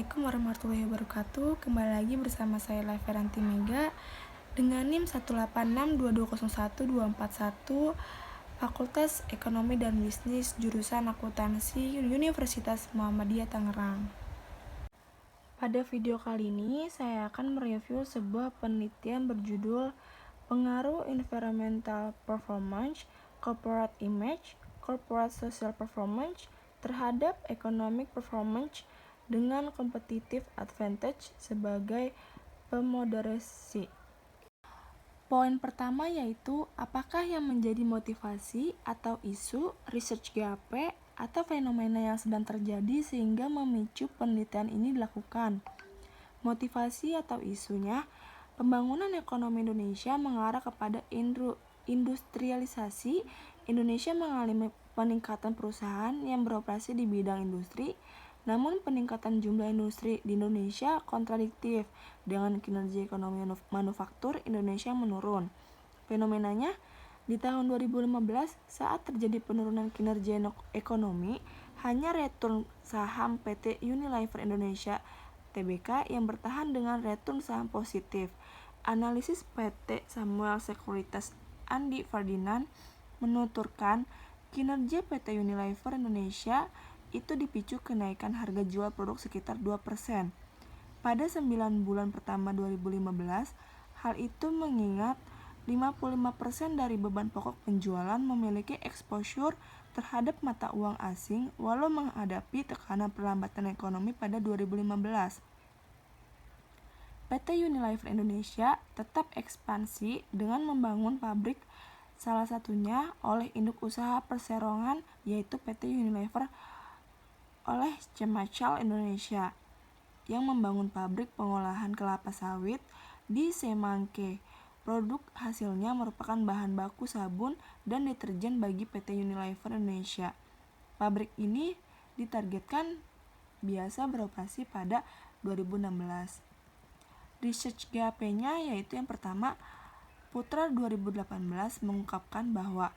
Assalamualaikum warahmatullahi wabarakatuh. Kembali lagi bersama saya Leveranti Mega dengan NIM 18622012441 Fakultas Ekonomi dan Bisnis jurusan Akuntansi Universitas Muhammadiyah Tangerang. Pada video kali ini saya akan mereview sebuah penelitian berjudul Pengaruh Environmental Performance, Corporate Image, Corporate Social Performance terhadap Economic Performance dengan competitive advantage sebagai pemoderasi. Poin pertama yaitu apakah yang menjadi motivasi atau isu research GAP atau fenomena yang sedang terjadi sehingga memicu penelitian ini dilakukan. Motivasi atau isunya, pembangunan ekonomi Indonesia mengarah kepada industrialisasi. Indonesia mengalami peningkatan perusahaan yang beroperasi di bidang industri, namun peningkatan jumlah industri di Indonesia kontradiktif dengan kinerja ekonomi manufaktur Indonesia menurun. Fenomenanya, di tahun 2015 saat terjadi penurunan kinerja ekonomi, hanya return saham PT Unilever Indonesia Tbk yang bertahan dengan return saham positif. Analisis PT Samuel Sekuritas Andi Ferdinand menuturkan kinerja PT Unilever Indonesia itu dipicu kenaikan harga jual produk sekitar 2%. Pada 9 bulan pertama 2015, hal itu mengingat 55% dari beban pokok penjualan memiliki exposure terhadap mata uang asing walau menghadapi tekanan perlambatan ekonomi pada 2015. PT Unilever Indonesia tetap ekspansi dengan membangun pabrik, salah satunya oleh induk usaha perseroan yaitu PT Unilever oleh Cemacel Indonesia yang membangun pabrik pengolahan kelapa sawit di Semangke. Produk hasilnya merupakan bahan baku sabun dan deterjen bagi PT Unilever Indonesia. Pabrik ini ditargetkan biasa beroperasi pada 2016. Research GAP-nya yaitu yang pertama, Putra 2018 mengungkapkan bahwa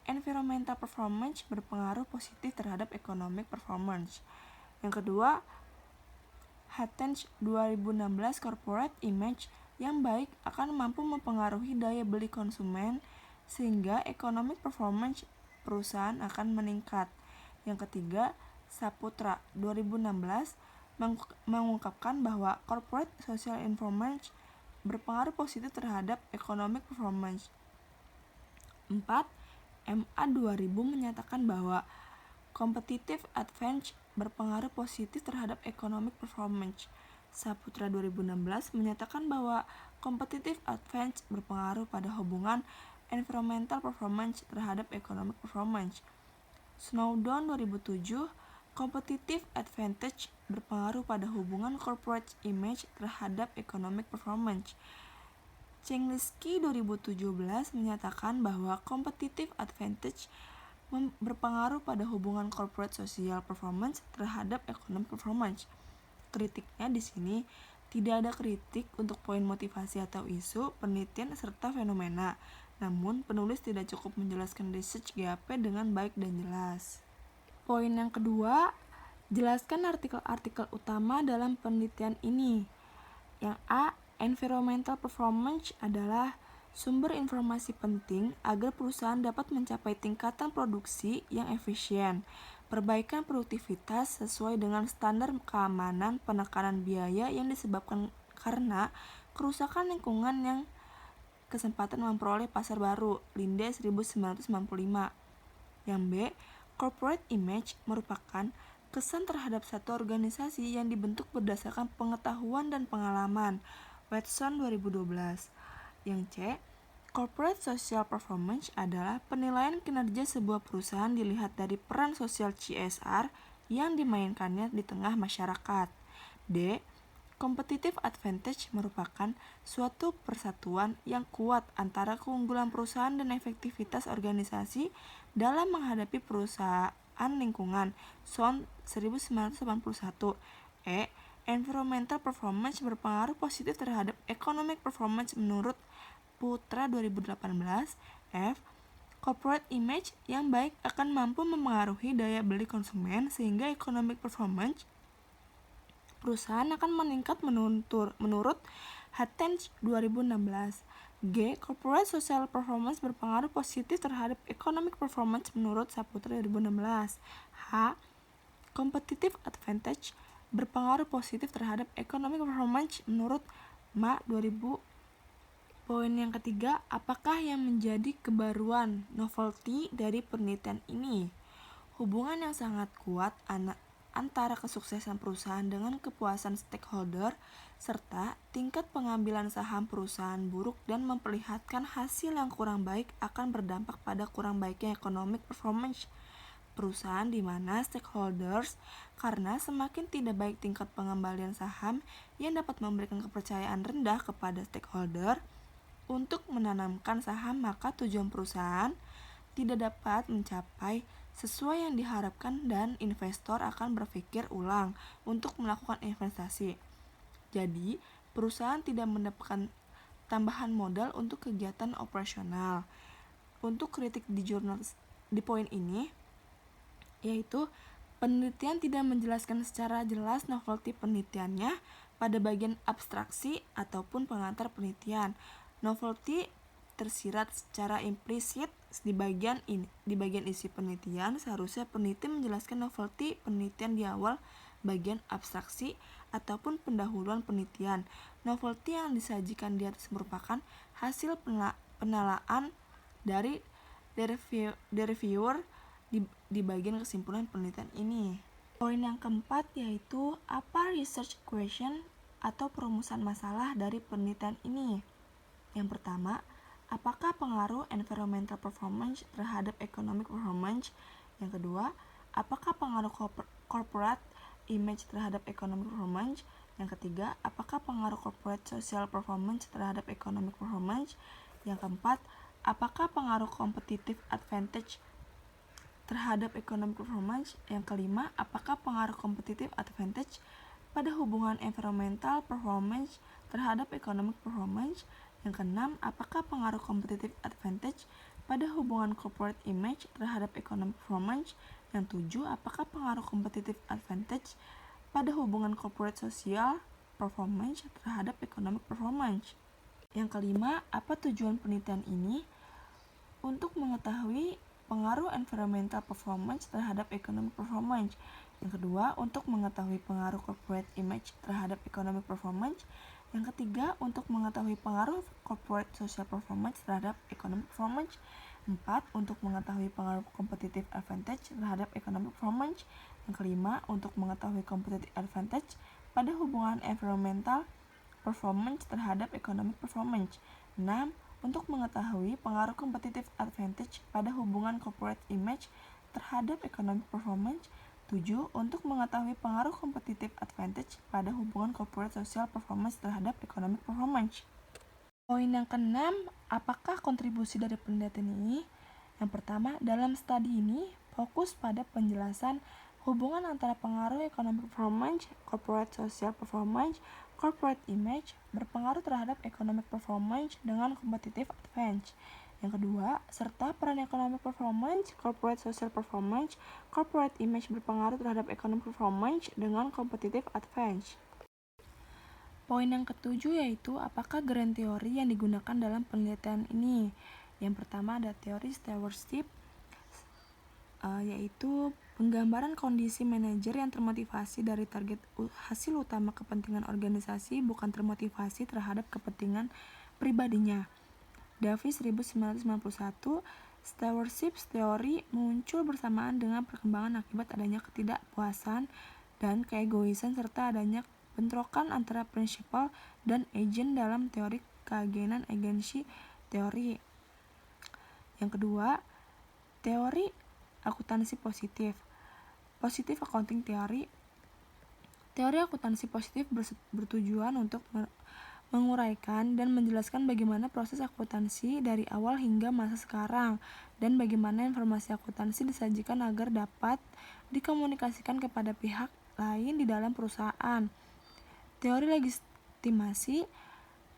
environmental performance berpengaruh positif terhadap economic performance. Yang kedua, Hattens 2016 corporate image yang baik akan mampu mempengaruhi daya beli konsumen sehingga economic performance perusahaan akan meningkat. Yang ketiga, Saputra 2016 mengungkapkan bahwa corporate social performance berpengaruh positif terhadap economic performance. 4. MA 2000 menyatakan bahwa competitive advantage berpengaruh positif terhadap economic performance. Saputra 2016 menyatakan bahwa competitive advantage berpengaruh pada hubungan environmental performance terhadap economic performance. Snowdon 2007, competitive advantage berpengaruh pada hubungan corporate image terhadap economic performance. Cenglisky 2017 menyatakan bahwa competitive advantage berpengaruh pada hubungan corporate social performance terhadap economic performance. Kritiknya di sini tidak ada kritik untuk poin motivasi atau isu, penelitian serta fenomena. Namun penulis tidak cukup menjelaskan research GAP dengan baik dan jelas. Poin yang kedua, jelaskan artikel-artikel utama dalam penelitian ini. Yang A, environmental performance adalah sumber informasi penting agar perusahaan dapat mencapai tingkatan produksi yang efisien, perbaikan produktivitas sesuai dengan standar keamanan, penekanan biaya yang disebabkan karena kerusakan lingkungan yang kesempatan memperoleh pasar baru, Linde 1995. Yang B, corporate image merupakan kesan terhadap satu organisasi yang dibentuk berdasarkan pengetahuan dan pengalaman, Watson 2012. Yang C, corporate social performance adalah penilaian kinerja sebuah perusahaan dilihat dari peran sosial CSR yang dimainkannya di tengah masyarakat. D, competitive advantage merupakan suatu persatuan yang kuat antara keunggulan perusahaan dan efektivitas organisasi dalam menghadapi perusahaan lingkungan, SON 1981. E, environmental performance berpengaruh positif terhadap economic performance menurut Putra 2018. F, corporate image yang baik akan mampu mempengaruhi daya beli konsumen sehingga economic performance perusahaan akan meningkat menurut Hattens 2016. G. Corporate social performance berpengaruh positif terhadap economic performance menurut Saputra 2016. H. Competitive advantage berpengaruh positif terhadap economic performance menurut Ma 2000. Poin yang ketiga, apakah yang menjadi kebaruan novelty dari penelitian ini? Hubungan yang sangat kuat antara kesuksesan perusahaan dengan kepuasan stakeholder serta tingkat pengambilan saham perusahaan buruk dan memperlihatkan hasil yang kurang baik akan berdampak pada kurang baiknya economic performance perusahaan di mana stakeholders, karena semakin tidak baik tingkat pengembalian saham yang dapat memberikan kepercayaan rendah kepada stakeholder untuk menanamkan saham, maka tujuan perusahaan tidak dapat mencapai sesuai yang diharapkan dan investor akan berpikir ulang untuk melakukan investasi. Jadi, perusahaan tidak mendapatkan tambahan modal untuk kegiatan operasional. Untuk kritik di poin ini, yaitu penelitian tidak menjelaskan secara jelas novelty penelitiannya pada bagian abstraksi ataupun pengantar penelitian. Novelty tersirat secara implisit di bagian isi penelitian. Seharusnya peneliti menjelaskan novelty penelitian di awal bagian abstraksi ataupun pendahuluan penelitian. Novelty yang disajikan di atas merupakan hasil penalaan dari reviewer di bagian kesimpulan penelitian ini. Poin yang keempat yaitu apa research question atau perumusan masalah dari penelitian ini. Yang pertama, apakah pengaruh environmental performance terhadap economic performance? Yang kedua, apakah pengaruh corporate image terhadap economic performance? Yang ketiga, apakah pengaruh corporate social performance terhadap economic performance? Yang keempat, apakah pengaruh competitive advantage terhadap economic performance? Yang kelima, apakah pengaruh competitive advantage pada hubungan environmental performance terhadap economic performance? Yang keenam, apakah pengaruh competitive advantage pada hubungan corporate image terhadap economic performance? Yang tujuh, apakah pengaruh competitive advantage pada hubungan corporate social performance terhadap economic performance? Yang kelima, apa tujuan penelitian ini? Untuk mengetahui pengaruh environmental performance terhadap economic performance. Yang kedua, untuk mengetahui pengaruh corporate image terhadap economic performance. Yang ketiga, untuk mengetahui pengaruh corporate social performance terhadap economic performance. 4. Untuk mengetahui pengaruh competitive advantage terhadap economic performance. Yang kelima, untuk mengetahui competitive advantage pada hubungan environmental performance terhadap economic performance. 6. Untuk mengetahui pengaruh competitive advantage pada hubungan corporate image terhadap economic performance. 7. Untuk mengetahui pengaruh competitive advantage pada hubungan corporate social performance terhadap economic performance. Poin yang keenam, apakah kontribusi dari penelitian ini? Yang pertama, dalam studi ini fokus pada penjelasan hubungan antara pengaruh economic performance, corporate social performance, corporate image berpengaruh terhadap economic performance dengan competitive advantage. Yang kedua, serta peran economic performance, corporate social performance, corporate image berpengaruh terhadap economic performance dengan competitive advantage. Poin yang ketujuh yaitu apakah grand teori yang digunakan dalam penelitian ini. Yang pertama ada teori stewardship, yaitu penggambaran kondisi manajer yang termotivasi dari target hasil utama kepentingan organisasi, bukan termotivasi terhadap kepentingan pribadinya. Davis 1991. Stewardship teori muncul bersamaan dengan perkembangan akibat adanya ketidakpuasan dan keegoisan serta adanya bentrokan antara prinsipal dan agent dalam teori keagenan agensi teori. Yang kedua, teori akuntansi positif. Positive accounting theory. Teori akuntansi positif bertujuan untuk menguraikan dan menjelaskan bagaimana proses akuntansi dari awal hingga masa sekarang dan bagaimana informasi akuntansi disajikan agar dapat dikomunikasikan kepada pihak lain di dalam perusahaan. Teori legitimasi,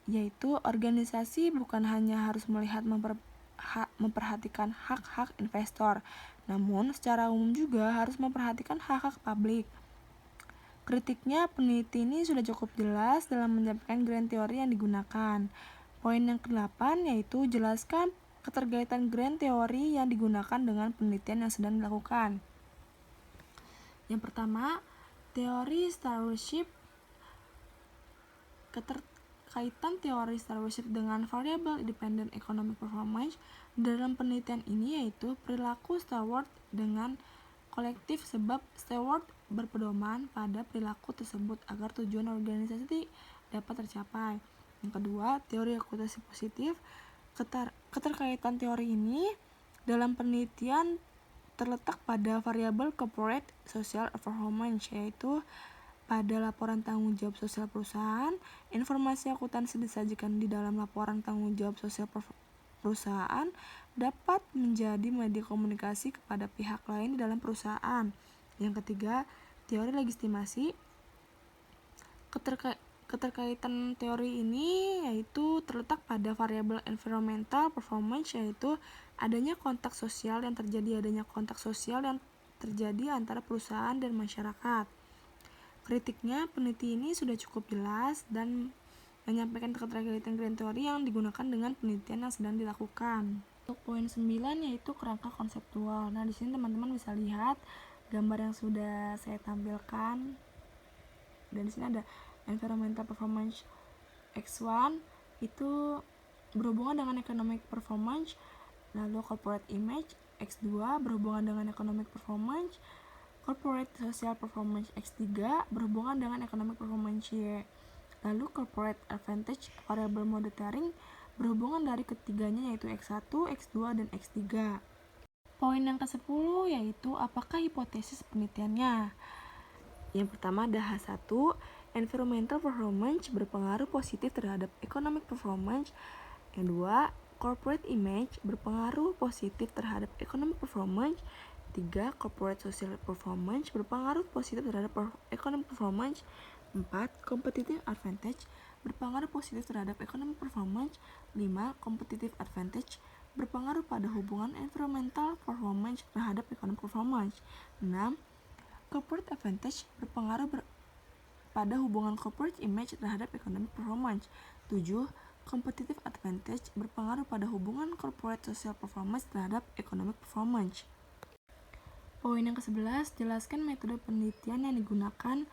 yaitu organisasi bukan hanya harus melihat memperhatikan hak-hak investor, namun secara umum juga harus memperhatikan hak-hak publik. Kritiknya, peneliti ini sudah cukup jelas dalam menyampaikan grand teori yang digunakan. Poin yang ke-8 yaitu jelaskan keterkaitan grand teori yang digunakan dengan penelitian yang sedang dilakukan. Yang pertama, teori Starship. Keterkaitan teori Starship dengan variable independent economic performance dalam penelitian ini yaitu perilaku steward dengan kolektif, sebab steward berpedoman pada perilaku tersebut agar tujuan organisasi dapat tercapai. Yang kedua, teori akuntansi positif. Keterkaitan teori ini dalam penelitian terletak pada variabel corporate social performance, yaitu pada laporan tanggung jawab sosial perusahaan. Informasi akuntansi disajikan di dalam laporan tanggung jawab sosial perusahaan dapat menjadi media komunikasi kepada pihak lain di dalam perusahaan. Yang ketiga, teori legitimasi. Keterkaitan teori ini yaitu terletak pada variabel environmental performance, yaitu adanya kontak sosial yang terjadi antara perusahaan dan masyarakat. Kritiknya, peneliti ini sudah cukup jelas dan menyampaikan keterkaitan grand teori yang digunakan dengan penelitian yang sedang dilakukan. Untuk poin 9 yaitu kerangka konseptual. Nah, di sini teman-teman bisa lihat gambar yang sudah saya tampilkan. Dan di sini ada environmental performance X1 itu berhubungan dengan economic performance, lalu corporate image X2 berhubungan dengan economic performance, corporate social performance X3 berhubungan dengan economic performance Y, lalu corporate advantage variable monitoring berhubungan dari ketiganya yaitu X1, X2, dan X3. Poin yang ke-10 yaitu apakah hipotesis penelitiannya. Yang pertama ada H1, environmental performance berpengaruh positif terhadap economic performance. Yang kedua, corporate image berpengaruh positif terhadap economic performance. 3. Corporate social performance berpengaruh positif terhadap economic performance. 4. Competitive advantage berpengaruh positif terhadap economic performance. 5. Competitive advantage berpengaruh pada hubungan environmental performance terhadap economic performance. 6. Corporate advantage berpengaruh pada hubungan corporate image terhadap economic performance. 7. Competitive advantage berpengaruh pada hubungan corporate social performance terhadap economic performance. Poin yang ke-11, jelaskan metode penelitian yang digunakan,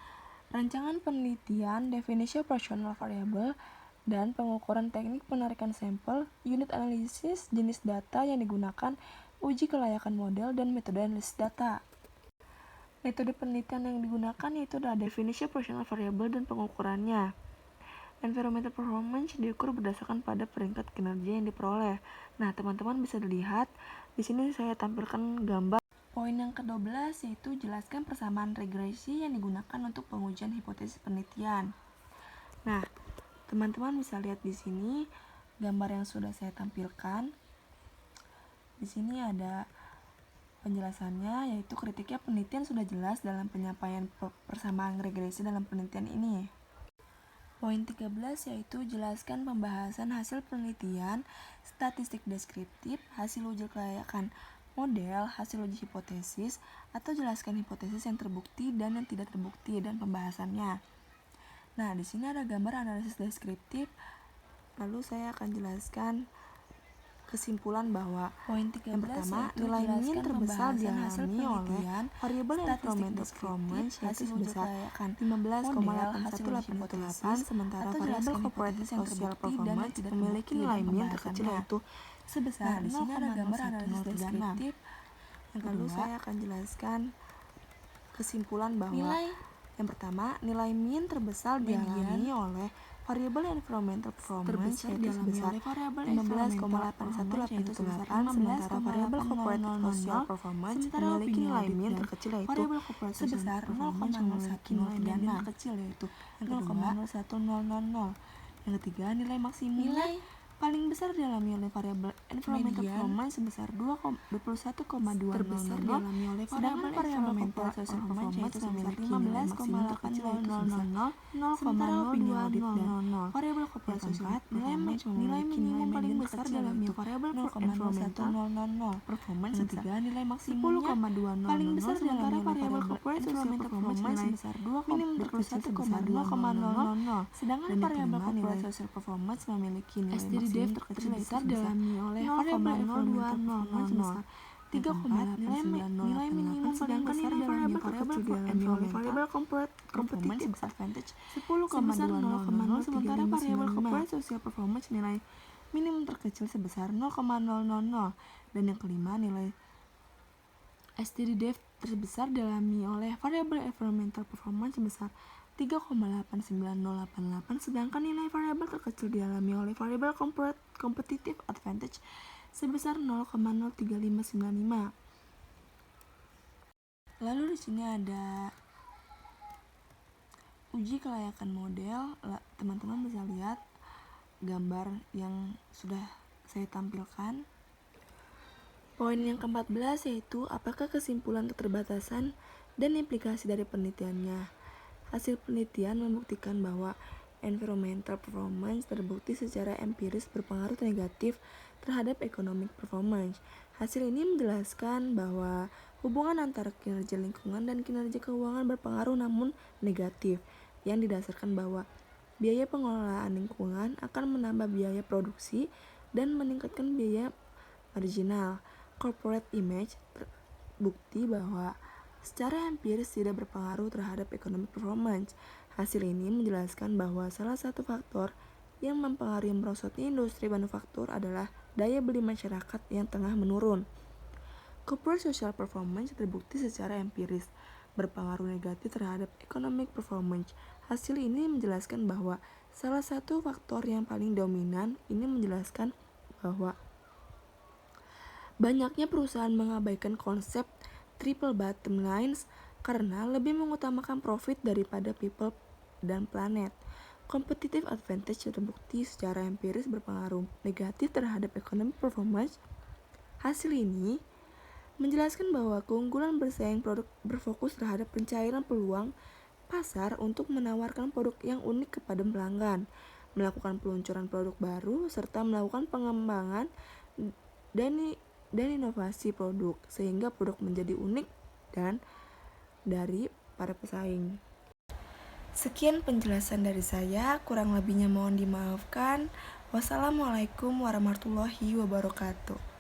rancangan penelitian, definisi operasional variabel, dan pengukuran teknik penarikan sampel, unit analisis, jenis data yang digunakan, uji kelayakan model, dan metode analisis data. Metode penelitian yang digunakan yaitu adalah definisi operasional variabel dan pengukurannya. Environmental performance diukur berdasarkan pada peringkat kinerja yang diperoleh. Nah, teman-teman bisa dilihat di sini saya tampilkan gambar. Poin yang ke-12 yaitu jelaskan persamaan regresi yang digunakan untuk pengujian hipotesis penelitian. Nah, teman-teman bisa lihat di sini gambar yang sudah saya tampilkan. Di sini ada penjelasannya, yaitu kritiknya penelitian sudah jelas dalam penyampaian persamaan regresi dalam penelitian ini. Poin 13 yaitu jelaskan pembahasan hasil penelitian, statistik deskriptif, hasil uji kelayakan model, hasil uji hipotesis, atau jelaskan hipotesis yang terbukti dan yang tidak terbukti dan pembahasannya. Nah, di sini ada gambar analisis deskriptif. Lalu saya akan jelaskan kesimpulan bahwa yang pertama, nilai min terbesar dialami oleh variabel environmental performance yaitu sebesar 15,8188, sementara variabel corporate social performance memiliki nilai min terkecil yaitu sebesar di sini ada gambar analisis deskriptif. Lalu saya akan jelaskan kesimpulan bahwa yang pertama, nilai min terbesar dialami oleh variabel environmental performance yaitu sebesar 15,8188, sementara variabel corporate social performance memiliki nilai min terkecil yaitu sebesar 0,0103, yaitu 0,01000. Yang ketiga, nilai maksimum paling besar dialami oleh variabel environmental performance sebesar 21,200, sedangkan variabel corporate social performance sebesar 15,800, sementara opini audit dan variabel corporate social performance nilai minimum paling besar dialami variabel environmental performance ketiga nilai maksimumnya paling besar, sementara variabel corporate social performance sebesar 2 minimum terkecil sebesar 0,000, sedangkan variabel corporate social performance memiliki nilai maksimum terkecil besar dialami oleh variabel environmental performance sebesar 3,890, nilai minimum sedangkan nilai variabel terkecil dialami oleh variabel competitive advantage 10,200, sementara variabel corporate social performance nilai minimum terkecil sebesar 0,000, dan yang kelima nilai STDDF terbesar dialami oleh variabel environmental performance sebesar 3,89088, sedangkan nilai variabel terkecil dialami oleh variabel competitive advantage sebesar 0,03595. Lalu di sini ada uji kelayakan model. Teman-teman bisa lihat gambar yang sudah saya tampilkan. Poin yang ke-14 yaitu apakah kesimpulan keterbatasan dan implikasi dari penelitiannya. Hasil penelitian membuktikan bahwa environmental performance terbukti secara empiris berpengaruh negatif terhadap economic performance. Hasil ini menjelaskan bahwa hubungan antara kinerja lingkungan dan kinerja keuangan berpengaruh namun negatif, yang didasarkan bahwa biaya pengelolaan lingkungan akan menambah biaya produksi dan meningkatkan biaya marginal. Corporate image terbukti bahwa secara empiris tidak berpengaruh terhadap economic performance. Hasil ini menjelaskan bahwa salah satu faktor yang mempengaruhi merosotnya industri manufaktur adalah daya beli masyarakat yang tengah menurun. Corporate social performance terbukti secara empiris berpengaruh negatif terhadap economic performance. Hasil ini menjelaskan bahwa salah satu faktor yang paling dominan ini menjelaskan bahwa banyaknya perusahaan mengabaikan konsep triple bottom lines karena lebih mengutamakan profit daripada people dan planet. Competitive advantage terbukti secara empiris berpengaruh negatif terhadap economic performance. Hasil ini menjelaskan bahwa keunggulan bersaing produk berfokus terhadap pencairan peluang pasar untuk menawarkan produk yang unik kepada pelanggan, melakukan peluncuran produk baru, serta melakukan pengembangan dan inovasi produk sehingga produk menjadi unik dan dari para pesaing. Sekian penjelasan dari saya, kurang lebihnya mohon dimaafkan. Wassalamualaikum warahmatullahi wabarakatuh.